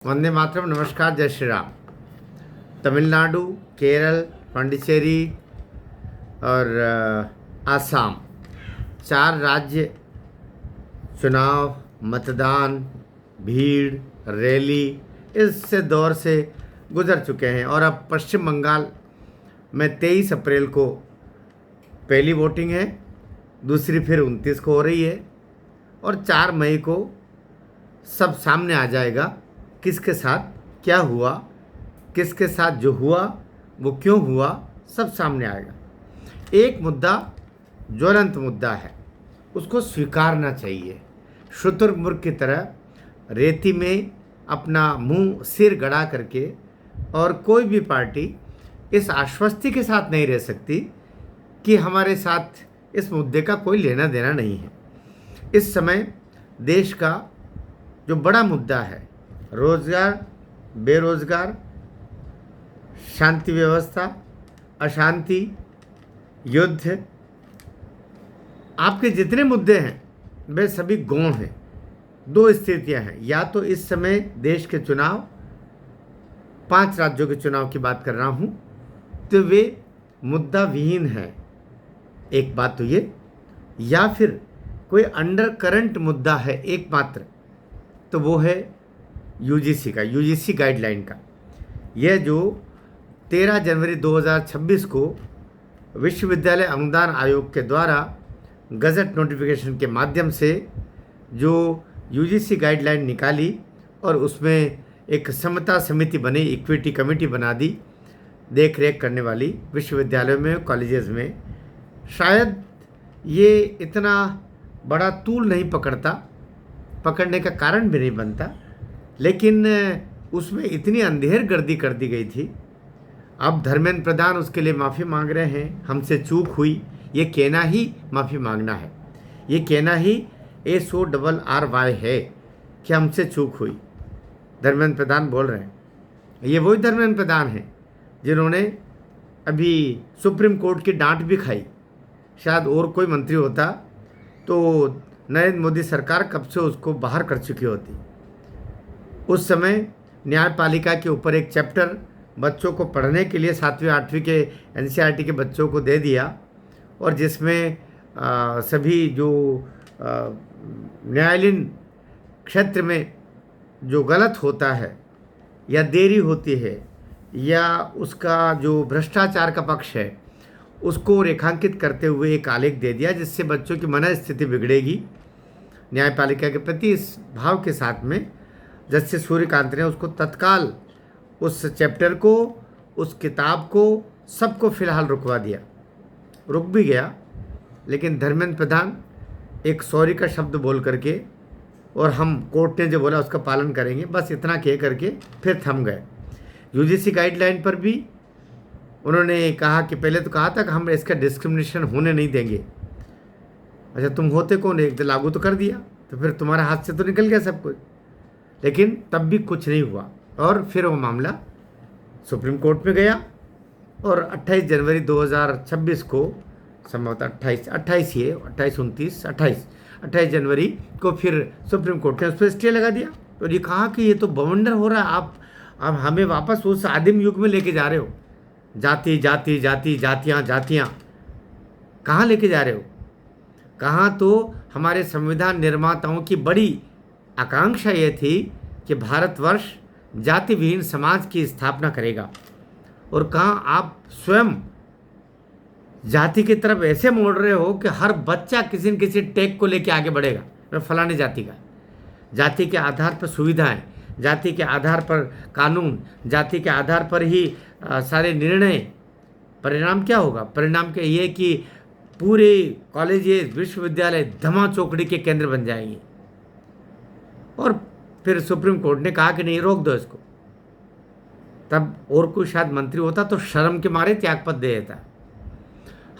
वंदे मातरम। नमस्कार, जय श्री राम। तमिलनाडु, केरल, पांडिचेरी और आसाम, 4 राज्य चुनाव, मतदान, भीड़, रैली इस दौर से गुजर चुके हैं और अब पश्चिम बंगाल में 23 अप्रैल को पहली वोटिंग है, दूसरी फिर 29 को हो रही है और 4 मई को सब सामने आ जाएगा। किसके साथ क्या हुआ, किसके साथ जो हुआ वो क्यों हुआ, सब सामने आएगा। एक मुद्दा ज्वलंत मुद्दा है, उसको स्वीकारना चाहिए। शुतुरमुर्ग की तरह रेती में अपना मुंह सिर गड़ा करके और कोई भी पार्टी इस आश्वस्ति के साथ नहीं रह सकती कि हमारे साथ इस मुद्दे का कोई लेना देना नहीं है। इस समय देश का जो बड़ा मुद्दा है, रोजगार, बेरोजगार, शांति व्यवस्था, अशांति, युद्ध, आपके जितने मुद्दे हैं वे सभी गौण हैं। 2 स्थितियां हैं, या तो इस समय देश के चुनाव, 5 राज्यों के चुनाव की बात कर रहा हूं, तो वे मुद्दा विहीन है, एक बात तो ये, या फिर कोई अंडर करंट मुद्दा है एकमात्र, तो वो है यूजीसी का, यूजीसी गाइडलाइन का। यह जो 13 जनवरी 2026 को विश्वविद्यालय अनुदान आयोग के द्वारा गजट नोटिफिकेशन के माध्यम से जो यूजीसी गाइडलाइन निकाली और उसमें एक समता समिति बनी, इक्विटी कमेटी बना दी देख रेख करने वाली विश्वविद्यालयों में, कॉलेजेस में। शायद ये इतना बड़ा तूल नहीं पकड़ने का कारण भी नहीं बनता, लेकिन उसमें इतनी अंधेर गर्दी कर दी गई थी। अब धर्मेंद्र प्रधान उसके लिए माफ़ी मांग रहे हैं, हमसे चूक हुई, ये कहना ही माफ़ी मांगना है, ये कहना ही SORRY है कि हमसे चूक हुई। धर्मेंद्र प्रधान बोल रहे हैं, ये वही धर्मेंद्र प्रधान हैं जिन्होंने अभी सुप्रीम कोर्ट की डांट भी खाई। शायद और कोई मंत्री होता तो नरेंद्र मोदी सरकार कब से उसको बाहर कर चुकी होती। उस समय न्यायपालिका के ऊपर एक चैप्टर बच्चों को पढ़ने के लिए 7वीं 8वीं के NCERT के बच्चों को दे दिया, और जिसमें सभी जो न्यायालयीन क्षेत्र में जो गलत होता है या देरी होती है या उसका जो भ्रष्टाचार का पक्ष है, उसको रेखांकित करते हुए एक आलेख दे दिया, जिससे बच्चों की मनस्थिति बिगड़ेगी न्यायपालिका के प्रति। इस भाव के साथ में जस्टिस सूर्यकांत ने उसको तत्काल उस चैप्टर को, उस किताब को, सबको फिलहाल रुकवा दिया। रुक भी गया, लेकिन धर्मेंद्र प्रधान एक सॉरी का शब्द बोल करके, और हम कोर्ट ने जो बोला उसका पालन करेंगे, बस इतना कह करके फिर थम गए। यूजीसी गाइडलाइन पर भी उन्होंने कहा कि पहले तो कहा था कि हम इसका डिस्क्रिमिनेशन होने नहीं देंगे। अच्छा, तुम होते कौन, एक लागू तो कर दिया, तो फिर तुम्हारे हाथ से तो निकल गया सब कुछ, लेकिन तब भी कुछ नहीं हुआ। और फिर वो मामला सुप्रीम कोर्ट में गया और 28 जनवरी 2026 को, संभवतः 28 ही है, 28 जनवरी को फिर सुप्रीम कोर्ट ने उस पर स्टे लगा दिया और ये कहा कि ये तो बवंडर हो रहा है, आप अब हमें वापस उस आदिम युग में लेके जा रहे हो। जाति जाति जाति जातियाँ जातियाँ कहाँ लेके जा रहे हो? कहाँ तो हमारे संविधान निर्माताओं की बड़ी आकांक्षा ये थी कि भारतवर्ष जाति विहीन समाज की स्थापना करेगा, और कहाँ आप स्वयं जाति की तरफ ऐसे मोड़ रहे हो कि हर बच्चा किसी न किसी टैग को लेके आगे बढ़ेगा, मैं फलाने जाति का। जाति के आधार पर सुविधाएं, जाति के आधार पर कानून, जाति के आधार पर ही सारे निर्णय। परिणाम क्या होगा? परिणाम क्या ये कि पूरे कॉलेजेस, विश्वविद्यालय धमाचौकड़ी के केंद्र बन जाएंगे। और फिर सुप्रीम कोर्ट ने कहा कि नहीं, रोक दो इसको। तब और कोई शायद मंत्री होता तो शर्म के मारे त्यागपत्र दे देता।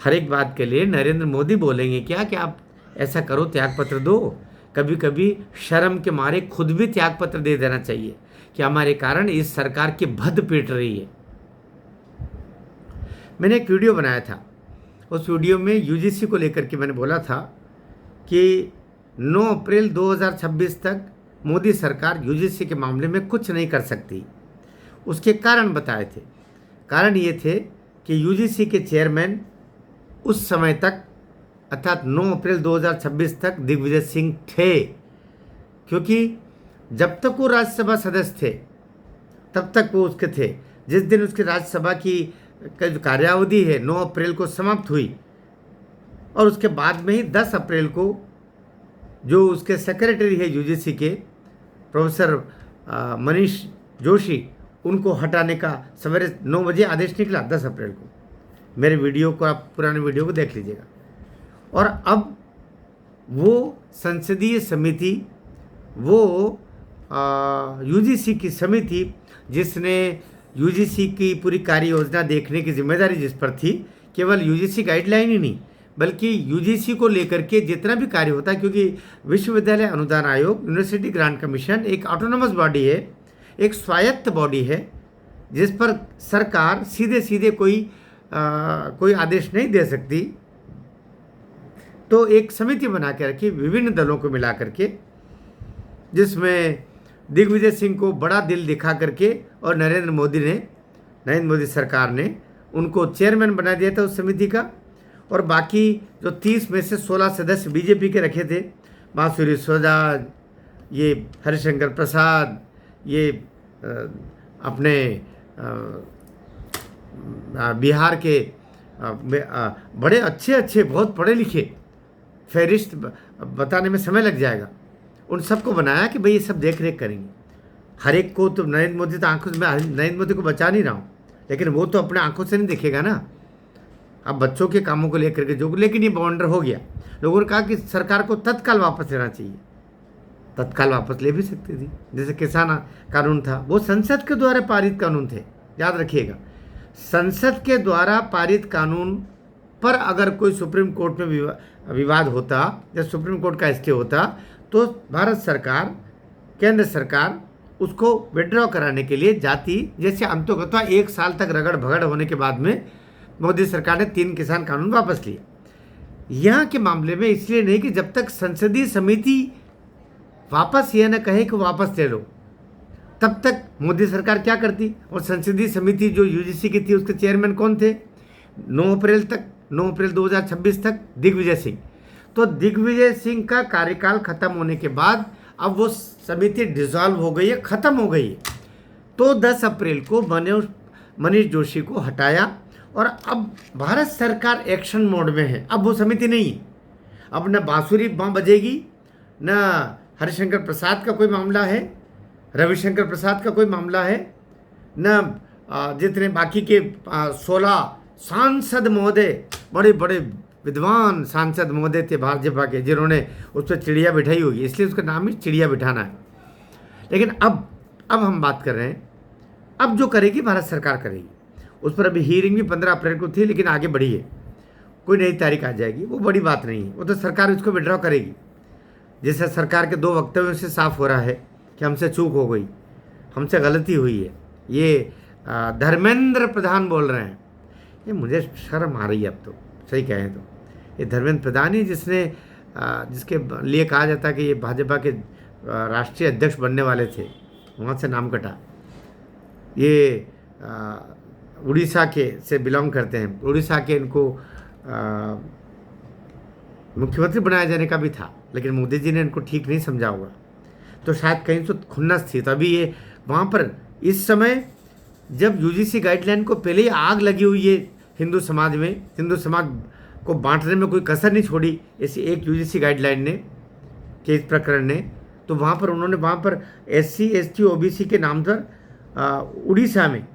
हर एक बात के लिए नरेंद्र मोदी बोलेंगे क्या कि आप ऐसा करो, त्यागपत्र दो? कभी कभी शर्म के मारे खुद भी त्यागपत्र दे देना चाहिए कि हमारे कारण इस सरकार की भद्द पीट रही है। मैंने एक वीडियो बनाया था, उस वीडियो में यूजीसी को लेकर के मैंने बोला था कि 9 अप्रैल 2026 तक मोदी सरकार यूजीसी के मामले में कुछ नहीं कर सकती। उसके कारण बताए थे। कारण ये थे कि यूजीसी के चेयरमैन उस समय तक अर्थात 9 अप्रैल 2026 तक दिग्विजय सिंह थे, क्योंकि जब तक वो राज्यसभा सदस्य थे तब तक वो उसके थे। जिस दिन उसकी राज्यसभा की जो कार्यावधि है 9 अप्रैल को समाप्त हुई और उसके बाद में ही 10 अप्रैल को जो उसके सेक्रेटरी है यूजीसी के प्रोफेसर मनीष जोशी, उनको हटाने का सवेरे 9 बजे आदेश निकला 10 अप्रैल को। मेरे वीडियो को आप पुराने वीडियो को देख लीजिएगा। और अब वो संसदीय समिति, वो यूजीसी की समिति जिसने यूजीसी की पूरी कार्य योजना देखने की जिम्मेदारी जिस पर थी, केवल यूजीसी गाइडलाइन ही नहीं बल्कि यूजीसी को लेकर के जितना भी कार्य होता है, क्योंकि विश्वविद्यालय अनुदान आयोग, यूनिवर्सिटी ग्रांट कमीशन एक ऑटोनोमस बॉडी है, एक स्वायत्त बॉडी है जिस पर सरकार सीधे सीधे कोई आदेश नहीं दे सकती। तो एक समिति बना के रखी विभिन्न दलों को मिला करके, जिसमें दिग्विजय सिंह को बड़ा दिल दिखा करके और नरेंद्र मोदी सरकार ने उनको चेयरमैन बना दिया था उस समिति का। और बाकी जो 30 में से 16 सदस्य बीजेपी के रखे थे, बांसुरी स्वराज, ये हरिशंकर प्रसाद, ये अपने बिहार के बड़े अच्छे बहुत पढ़े लिखे, फहरिस्त बताने में समय लग जाएगा, उन सबको बनाया कि भाई ये सब देख रेख करेंगे। हर एक को तो नरेंद्र मोदी तो आंखों से, मैं नरेंद्र मोदी को बचा नहीं रहा हूँ, लेकिन वो तो अपने आंखों से नहीं देखेगा ना। अब बच्चों के कामों को लेकर के जो, लेकिन ये बाउंडर हो गया। लोगों ने कहा कि सरकार को तत्काल वापस लेना चाहिए। तत्काल वापस ले भी सकती थी, जैसे किसान कानून था, वो संसद के द्वारा पारित कानून थे, याद रखिएगा। संसद के द्वारा पारित कानून पर अगर कोई सुप्रीम कोर्ट में विवाद होता या सुप्रीम कोर्ट का स्टे होता तो भारत सरकार, केंद्र सरकार उसको विड्रॉ कराने के लिए जाती। जैसे अंततः 1 साल तक रगड़ भगड़ होने के बाद में मोदी सरकार ने 3 किसान कानून वापस लिए। यहाँ के मामले में इसलिए नहीं कि जब तक संसदीय समिति वापस यह न कहे कि वापस ले लो, तब तक मोदी सरकार क्या करती। और संसदीय समिति जो यूजीसी की थी उसके चेयरमैन कौन थे 9 अप्रैल 2026 तक? दिग्विजय सिंह। तो दिग्विजय सिंह का कार्यकाल खत्म होने के बाद अब वो समिति डिसॉल्व हो गई है, ख़त्म हो गई है। तो 10 अप्रैल को मनीष जोशी को हटाया और अब भारत सरकार एक्शन मोड में है। अब वो समिति नहीं है, अब न बांसुरी बजेगी, न हरिशंकर प्रसाद का कोई मामला है, रविशंकर प्रसाद का कोई मामला है, न जितने बाकी के 16 सांसद महोदय, बड़े बड़े विद्वान सांसद महोदय थे भाजपा के, जिन्होंने उस पर चिड़िया बिठाई होगी, इसलिए उसका नाम ही चिड़िया बिठाना है। लेकिन अब हम बात कर रहे हैं, अब जो करेगी भारत सरकार करेगी। उस पर अभी हियरिंग भी 15 अप्रैल को थी, लेकिन आगे बढ़ी है, कोई नई तारीख आ जाएगी, वो बड़ी बात नहीं है, वो तो सरकार उसको विड्रॉ करेगी। जैसे सरकार के 2 वक्तव्यों से साफ हो रहा है कि हमसे चूक हो गई, हमसे गलती हुई है। ये धर्मेंद्र प्रधान बोल रहे हैं, ये मुझे शर्म आ रही है अब तो, सही कहें तो। ये धर्मेंद्र प्रधान ही जिसके लिए कहा जाता है कि ये भाजपा के राष्ट्रीय अध्यक्ष बनने वाले थे, वहाँ से नाम कटा। ये उड़ीसा के से बिलोंग करते हैं, उड़ीसा के, इनको मुख्यमंत्री बनाया जाने का भी था, लेकिन मोदी जी ने इनको ठीक नहीं समझा होगा, तो शायद कहीं तो खुन्नस थी। तो अभी ये वहाँ पर इस समय जब यूजीसी गाइडलाइन को पहले ही आग लगी हुई है हिंदू समाज में, हिंदू समाज को बांटने में कोई कसर नहीं छोड़ी ऐसी एक यूजीसी गाइडलाइन ने, के इस प्रकरण ने, तो वहाँ पर उन्होंने वहाँ पर SC ST OBC के नाम पर उड़ीसा में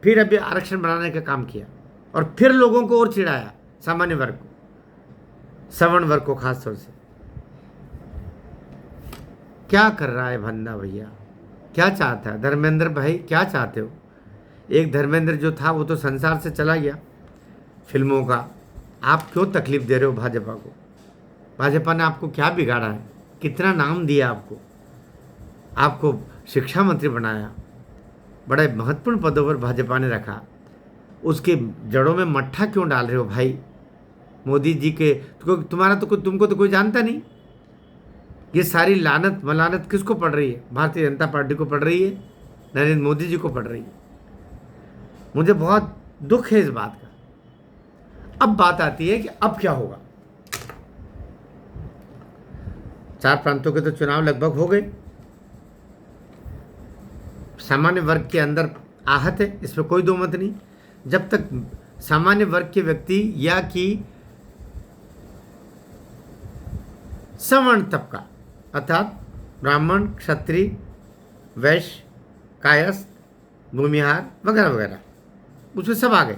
फिर अभी आरक्षण बनाने का काम किया और फिर लोगों को और चिढ़ाया, सामान्य वर्ग को, सवर्ण वर्ग को खास तौर से। क्या कर रहा है भंदा भैया, क्या चाहता है धर्मेंद्र भाई, क्या चाहते हो? एक धर्मेंद्र जो था वो तो संसार से चला गया फिल्मों का, आप क्यों तकलीफ दे रहे हो भाजपा को? भाजपा ने आपको क्या बिगाड़ा है? कितना नाम दिया आपको शिक्षा मंत्री बनाया, बड़े महत्वपूर्ण पदों पर भाजपा ने रखा, उसके जड़ों में मट्ठा क्यों डाल रहे हो भाई? मोदी जी के तुमको तो कोई जानता नहीं, ये सारी लानत मलानत किसको पड़ रही है? भारतीय जनता पार्टी को पड़ रही है, नरेंद्र मोदी जी को पड़ रही है। मुझे बहुत दुख है इस बात का। अब बात आती है कि अब क्या होगा। 4 प्रांतों के तो चुनाव लगभग हो गए। सामान्य वर्ग के अंदर आहत है, इसमें कोई दो मत नहीं। जब तक सामान्य वर्ग के व्यक्ति या कि सवर्ण तबका अर्थात ब्राह्मण, क्षत्रिय, वैश्य, कायस्थ, भूमिहार वगैरह वगैरह, उसमें सब आ गए,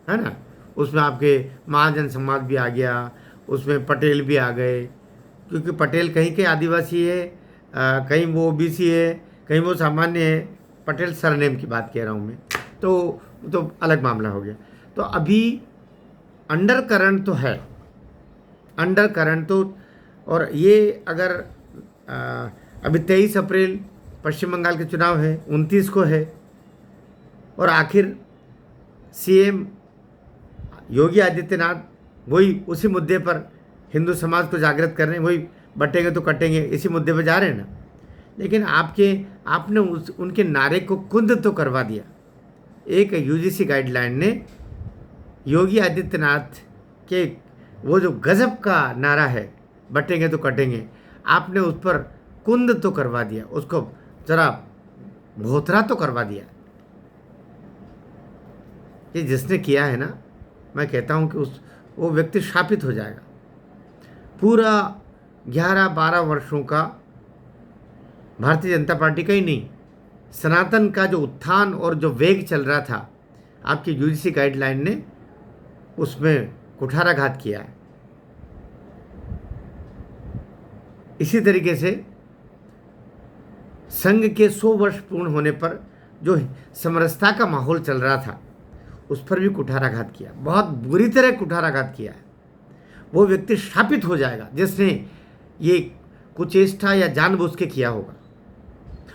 है ना। उसमें आपके महाजन समाज भी आ गया, उसमें पटेल भी आ गए, क्योंकि पटेल कहीं के आदिवासी है, कहीं वो ओबीसी है, कहीं वो सामान्य है। पटेल सरनेम की बात कह रहा हूँ मैं, तो अलग मामला हो गया। तो अभी अंडर करंट तो है, अंडर करंट तो, और ये अगर अभी 23 अप्रैल पश्चिम बंगाल के चुनाव है, 29 को है, और आखिर सीएम योगी आदित्यनाथ वही उसी मुद्दे पर हिंदू समाज को जागृत कर रहे हैं, वही बटेंगे तो कटेंगे इसी मुद्दे पर जा रहे हैं ना। लेकिन आपने उनके नारे को कुंद तो करवा दिया। एक यूजीसी गाइडलाइन ने योगी आदित्यनाथ के वो जो गजब का नारा है, बटेंगे तो कटेंगे, आपने उस पर कुंद तो करवा दिया, उसको जरा भोथरा तो करवा दिया। ये जिसने किया है ना, मैं कहता हूँ कि वो व्यक्ति शापित हो जाएगा। पूरा 11-12 वर्षों का भारतीय जनता पार्टी का ही नहीं, सनातन का जो उत्थान और जो वेग चल रहा था, आपकी यूजीसी गाइडलाइन ने उसमें कुठाराघात किया है। इसी तरीके से संघ के 100 वर्ष पूर्ण होने पर जो समरसता का माहौल चल रहा था, उस पर भी कुठाराघात किया, बहुत बुरी तरह कुठाराघात किया है। वो व्यक्ति शापित हो जाएगा जिसने ये कुचेष्टा या जानबूझ के किया होगा।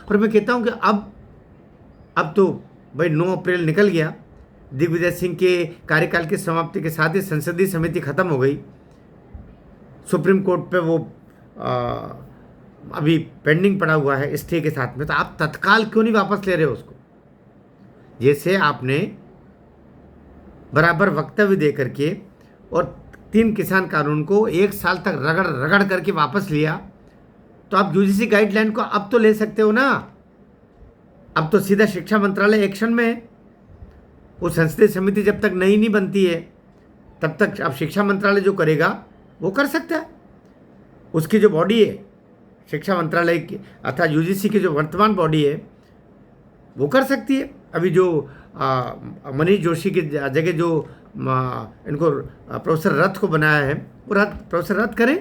और मैं कहता हूँ कि अब तो भाई 9 अप्रैल निकल गया, दिग्विजय सिंह के कार्यकाल की समाप्ति के साथ ही संसदीय समिति खत्म हो गई। सुप्रीम कोर्ट पे वो अभी पेंडिंग पड़ा हुआ है स्टे के साथ में, तो आप तत्काल क्यों नहीं वापस ले रहे हो उसको? जैसे आपने बराबर वक्तव्य दे करके और 3 किसान कानून को 1 साल तक रगड़ रगड़ करके वापस लिया, तो आप यूजीसी गाइडलाइन को अब तो ले सकते हो ना। अब तो सीधा शिक्षा मंत्रालय एक्शन में है। वो संसदीय समिति जब तक नई नहीं बनती है, तब तक अब शिक्षा मंत्रालय जो करेगा वो कर सकता है। उसकी जो बॉडी है शिक्षा मंत्रालय की अर्थात यूजीसी की जो वर्तमान बॉडी है, वो कर सकती है। अभी जो मनीष जोशी की जगह जो इनको प्रोफेसर रथ को बनाया है, वो प्रोफेसर रथ करें।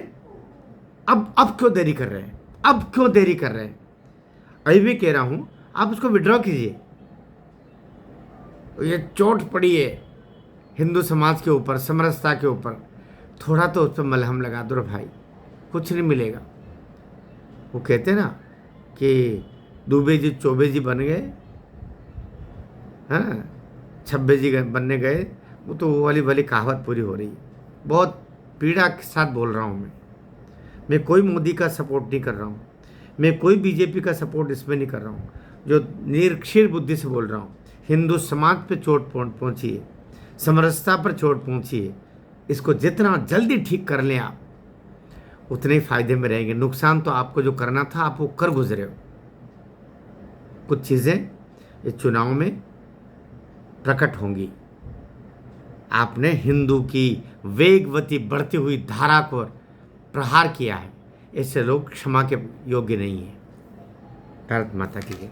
अब क्यों देरी कर रहे हैं? अब क्यों देरी कर रहे हैं? अभी भी कह रहा हूँ, आप उसको विड्रॉ कीजिए। ये चोट पड़ी है हिंदू समाज के ऊपर, समरसता के ऊपर, थोड़ा तो उस पर मलहम लगा दो भाई, कुछ नहीं मिलेगा। वो कहते ना कि दुबे जी चौबे जी बन गए, हाँ, 26 जी बनने गए। वो तो वो वाली कहावत पूरी हो रही है। बहुत पीड़ा के साथ बोल रहा हूँ मैं कोई मोदी का सपोर्ट नहीं कर रहा हूँ, मैं कोई बीजेपी का सपोर्ट इसमें नहीं कर रहा हूँ। जो निरक्षीर बुद्धि से बोल रहा हूँ, हिंदू समाज पे चोट पहुँची है, समरसता पर चोट पहुँची है। इसको जितना जल्दी ठीक कर लें आप, उतने ही फायदे में रहेंगे। नुकसान तो आपको जो करना था आप वो कर गुजरे हो। कुछ चीज़ें इस चुनाव में प्रकट होंगी। आपने हिंदू की वेगवती बढ़ती हुई धारा को प्रहार किया है, इससे लोग क्षमा के योग्य नहीं है। भारत माता की जय।